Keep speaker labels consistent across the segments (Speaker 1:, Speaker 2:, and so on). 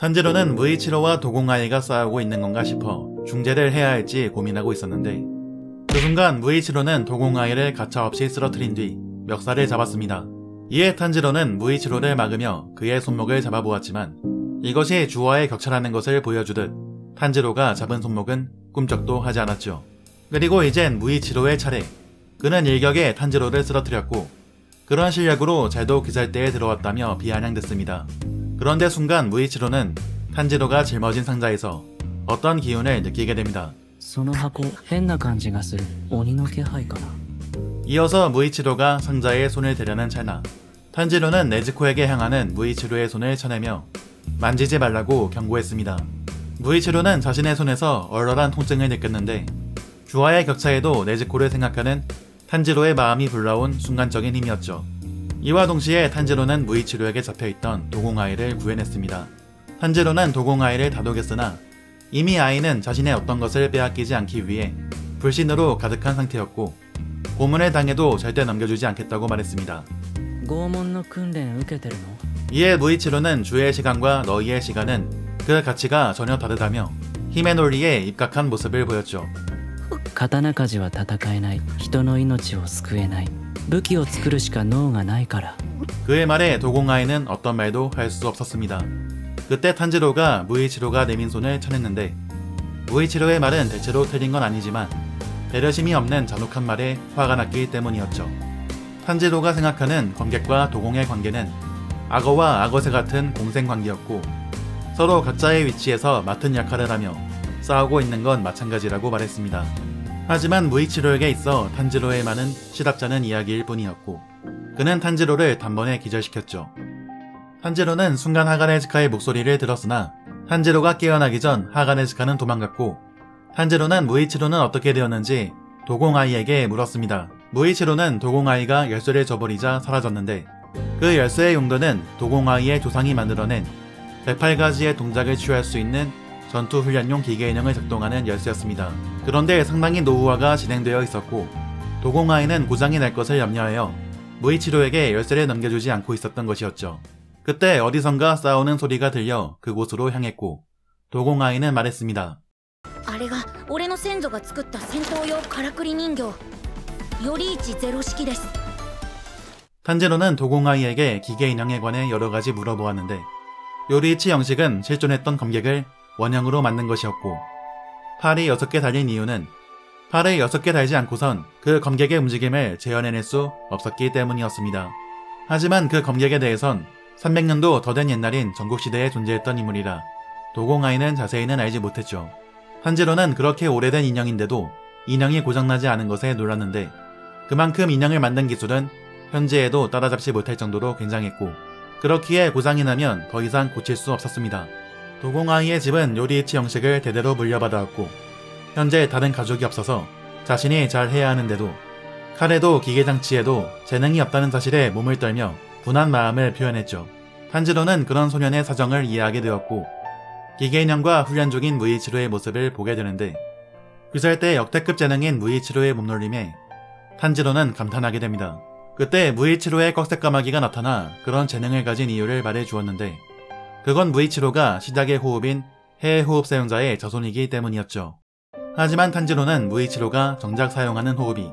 Speaker 1: 탄지로는 무이치로와 도공아이가 싸우고 있는 건가 싶어 중재를 해야 할지 고민하고 있었는데 그 순간 무이치로는 도공아이를 가차없이 쓰러뜨린 뒤 멱살을 잡았습니다. 이에 탄지로는 무이치로를 막으며 그의 손목을 잡아보았지만 이것이 주와의 격차라는 것을 보여주듯 탄지로가 잡은 손목은 꿈쩍도 하지 않았죠. 그리고 이젠 무이치로의 차례. 그는 일격에 탄지로를 쓰러뜨렸고 그런 실력으로 쟤도 기살대에 들어왔다며 비아냥댔습니다. 그런데 순간 무이치로는 탄지로가 짊어진 상자에서 어떤 기운을 느끼게 됩니다. 이어서 무이치로가 상자에 손을 대려는 찰나 탄지로는 네즈코에게 향하는 무이치로의 손을 쳐내며 만지지 말라고 경고했습니다. 무이치로는 자신의 손에서 얼얼한 통증을 느꼈는데 주와의 격차에도 네즈코를 생각하는 탄지로의 마음이 불러온 순간적인 힘이었죠. 이와 동시에 탄지로는 무이치로에게 잡혀있던 도공아이를 구해냈습니다. 탄지로는 도공아이를 다독였으나 이미 아이는 자신의 어떤 것을 빼앗기지 않기 위해 불신으로 가득한 상태였고 고문을 당해도 절대 넘겨주지 않겠다고 말했습니다. 이에 무이치로는 주의 시간과 너희의 시간은 그 가치가 전혀 다르다며 힘의 논리에 입각한 모습을 보였죠. 그의 말에 도공아이는 어떤 말도 할 수 없었습니다. 그때 탄지로가 무이치로가 내민 손을 쳐냈는데 무이치로의 말은 대체로 틀린 건 아니지만 배려심이 없는 잔혹한 말에 화가 났기 때문이었죠. 탄지로가 생각하는 검객과 도공의 관계는 악어와 악어새 같은 공생관계였고 서로 각자의 위치에서 맡은 역할을 하며 싸우고 있는 건 마찬가지라고 말했습니다. 하지만 무이치로에게 있어 탄지로의 말은 시답잖은 이야기일 뿐이었고 그는 탄지로를 단번에 기절시켰죠. 탄지로는 순간 하가네즈카의 목소리를 들었으나 탄지로가 깨어나기 전 하가네즈카는 도망갔고 탄지로는 무이치로는 어떻게 되었는지 도공아이에게 물었습니다. 무이치로는 도공아이가 열쇠를 줘버리자 사라졌는데 그 열쇠의 용도는 도공아이의 조상이 만들어낸 108가지의 동작을 취할 수 있는 전투훈련용 기계인형을 작동하는 열쇠였습니다. 그런데 상당히 노후화가 진행되어 있었고 도공아이는 고장이 날 것을 염려하여 무이치로에게 열쇠를 넘겨주지 않고 있었던 것이었죠. 그때 어디선가 싸우는 소리가 들려 그곳으로 향했고 도공아이는 말했습니다. 탄지로는 도공아이에게 기계인형에 관해 여러가지 물어보았는데 요리이치 형식은 실존했던 검객을 원형으로 만든 것이었고 팔이 6개 달린 이유는 팔을 6개 달지 않고선 그 검객의 움직임을 재현해낼 수 없었기 때문이었습니다. 하지만 그 검객에 대해선 300년도 더 된 옛날인 전국시대에 존재했던 인물이라 도공아이는 자세히는 알지 못했죠. 탄지로는 그렇게 오래된 인형인데도 인형이 고장나지 않은 것에 놀랐는데 그만큼 인형을 만든 기술은 현재에도 따라잡지 못할 정도로 굉장했고 그렇기에 고장이 나면 더 이상 고칠 수 없었습니다. 도공아이의 집은 요리이치 형식을 대대로 물려받아왔고 현재 다른 가족이 없어서 자신이 잘 해야 하는데도 칼에도 기계장치에도 재능이 없다는 사실에 몸을 떨며 분한 마음을 표현했죠. 탄지로는 그런 소년의 사정을 이해하게 되었고 기계인형과 훈련 중인 무이치로의 모습을 보게 되는데 귀살대 역대급 재능인 무이치로의 몸놀림에 탄지로는 감탄하게 됩니다. 그때 무이치로의 꺽쇠까마귀가 나타나 그런 재능을 가진 이유를 말해주었는데 그건 무이치로가 시작의 호흡인 해호흡 사용자의 자손이기 때문이었죠. 하지만 탄지로는 무이치로가 정작 사용하는 호흡이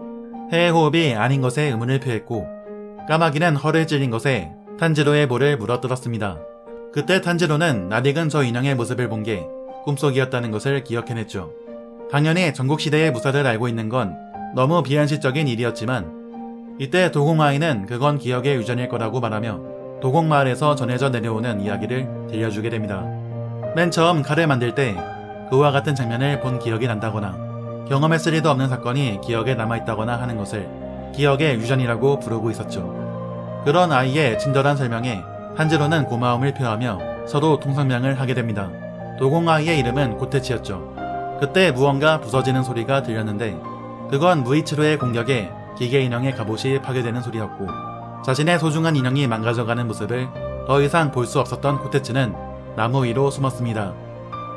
Speaker 1: 해호흡이 아닌 것에 의문을 표했고 까마귀는 허를 찔린 것에 탄지로의 볼을 물어뜯었습니다. 그때 탄지로는 낯익은 저 인형의 모습을 본 게 꿈속이었다는 것을 기억해냈죠. 당연히 전국시대의 무사를 알고 있는 건 너무 비현실적인 일이었지만 이때 도공아이는 그건 기억의 유전일 거라고 말하며 도공마을에서 전해져 내려오는 이야기를 들려주게 됩니다. 맨 처음 칼을 만들 때 그와 같은 장면을 본 기억이 난다거나 경험했을 리도 없는 사건이 기억에 남아있다거나 하는 것을 기억의 유전이라고 부르고 있었죠. 그런 아이의 친절한 설명에 탄지로는 고마움을 표하며 서로 통성명을 하게 됩니다. 도공아이의 이름은 고테치였죠. 그때 무언가 부서지는 소리가 들렸는데 그건 무이치로의 공격에 기계인형의 갑옷이 파괴되는 소리였고 자신의 소중한 인형이 망가져가는 모습을 더 이상 볼 수 없었던 코테츠는 나무 위로 숨었습니다.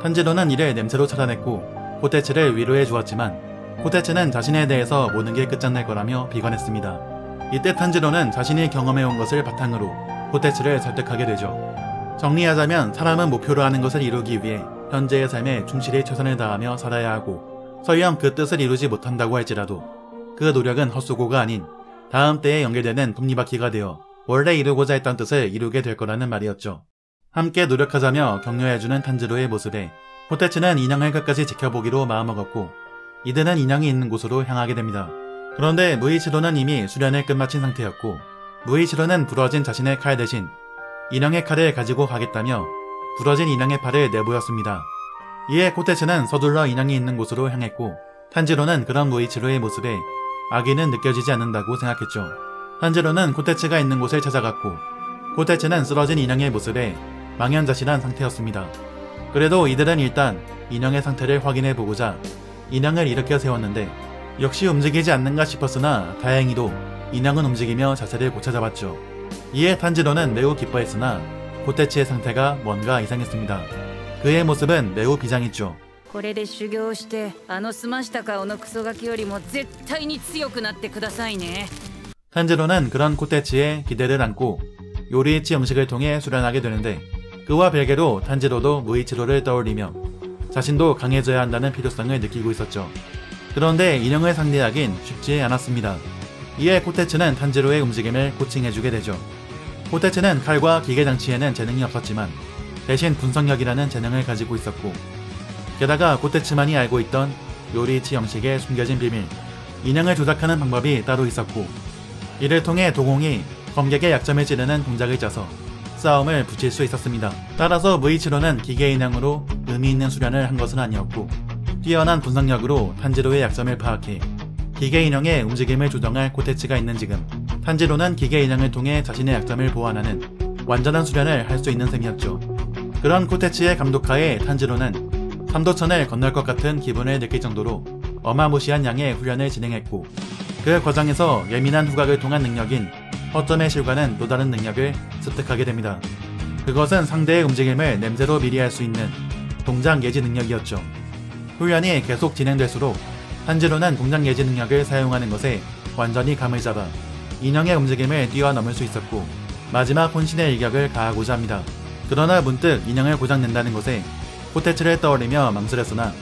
Speaker 1: 탄지로는 이를 냄새로 찾아냈고 코테츠를 위로해 주었지만 코테츠는 자신에 대해서 모든 게 끝장날 거라며 비관했습니다. 이때 탄지로는 자신이 경험해온 것을 바탕으로 코테츠를 설득하게 되죠. 정리하자면 사람은 목표로 하는 것을 이루기 위해 현재의 삶에 충실히 최선을 다하며 살아야 하고 설령 그 뜻을 이루지 못한다고 할지라도 그 노력은 헛수고가 아닌 다음 때에 연결되는 톱니바퀴가 되어 원래 이루고자 했던 뜻을 이루게 될 거라는 말이었죠. 함께 노력하자며 격려해주는 탄지로의 모습에 코테츠는 인형을 끝까지 지켜보기로 마음먹었고 이들은 인형이 있는 곳으로 향하게 됩니다. 그런데 무이치로는 이미 수련을 끝마친 상태였고 무이치로는 부러진 자신의 칼 대신 인형의 칼을 가지고 가겠다며 부러진 인형의 팔을 내보였습니다. 이에 코테츠는 서둘러 인형이 있는 곳으로 향했고 탄지로는 그런 무이치로의 모습에 악의는 느껴지지 않는다고 생각했죠. 탄지로는 코테츠가 있는 곳을 찾아갔고 코테츠는 쓰러진 인형의 모습에 망연자실한 상태였습니다. 그래도 이들은 일단 인형의 상태를 확인해보고자 인형을 일으켜 세웠는데 역시 움직이지 않는가 싶었으나 다행히도 인형은 움직이며 자세를 고쳐잡았죠. 이에 탄지로는 매우 기뻐했으나 코테츠의 상태가 뭔가 이상했습니다. 그의 모습은 매우 비장했죠.
Speaker 2: これで修行して澄ました顔のクソガキよりも絶対に強くなってくださいね.
Speaker 1: 탄지로는 그런 코테츠에 기대를 안고 요리이치 형식을 통해 수련하게 되는데 그와 별개로 탄지로도 무이치로를 떠올리며 자신도 강해져야 한다는 필요성을 느끼고 있었죠. 그런데 인형을 상대하긴 쉽지 않았습니다. 이에 코테츠는 탄지로의 움직임을 코칭해주게 되죠. 코테츠는 칼과 기계장치에는 재능이 없었지만 대신 분석력이라는 재능을 가지고 있었고 게다가 코테츠만이 알고 있던 요리이치 형식의 숨겨진 비밀, 인형을 조작하는 방법이 따로 있었고 이를 통해 도공이 검객의 약점을 찌르는 동작을 짜서 싸움을 붙일 수 있었습니다. 따라서 무이치로는 기계 인형으로 의미 있는 수련을 한 것은 아니었고 뛰어난 분석력으로 탄지로의 약점을 파악해 기계 인형의 움직임을 조정할 코테츠가 있는 지금 탄지로는 기계 인형을 통해 자신의 약점을 보완하는 완전한 수련을 할 수 있는 셈이었죠. 그런 코테츠의 감독하에 탄지로는 삼도천을 건널 것 같은 기분을 느낄 정도로 어마무시한 양의 훈련을 진행했고 그 과정에서 예민한 후각을 통한 능력인 허점의 실과는 또 다른 능력을 습득하게 됩니다. 그것은 상대의 움직임을 냄새로 미리 알 수 있는 동작 예지 능력이었죠. 훈련이 계속 진행될수록 탄지로는 동작 예지 능력을 사용하는 것에 완전히 감을 잡아 인형의 움직임을 뛰어넘을 수 있었고 마지막 혼신의 일격을 가하고자 합니다. 그러나 문득 인형을 고장낸다는 것에 코테츠를 떠올리며 망설였으나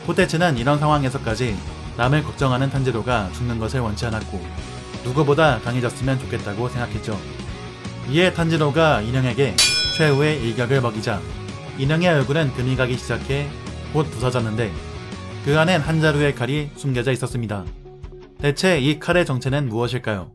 Speaker 1: 코테츠는 이런 상황에서까지 남을 걱정하는 탄지로가 죽는 것을 원치 않았고 누구보다 강해졌으면 좋겠다고 생각했죠. 이에 탄지로가 인형에게 최후의 일격을 먹이자 인형의 얼굴은 금이 가기 시작해 곧 부서졌는데 그 안엔 한 자루의 칼이 숨겨져 있었습니다. 대체 이 칼의 정체는 무엇일까요?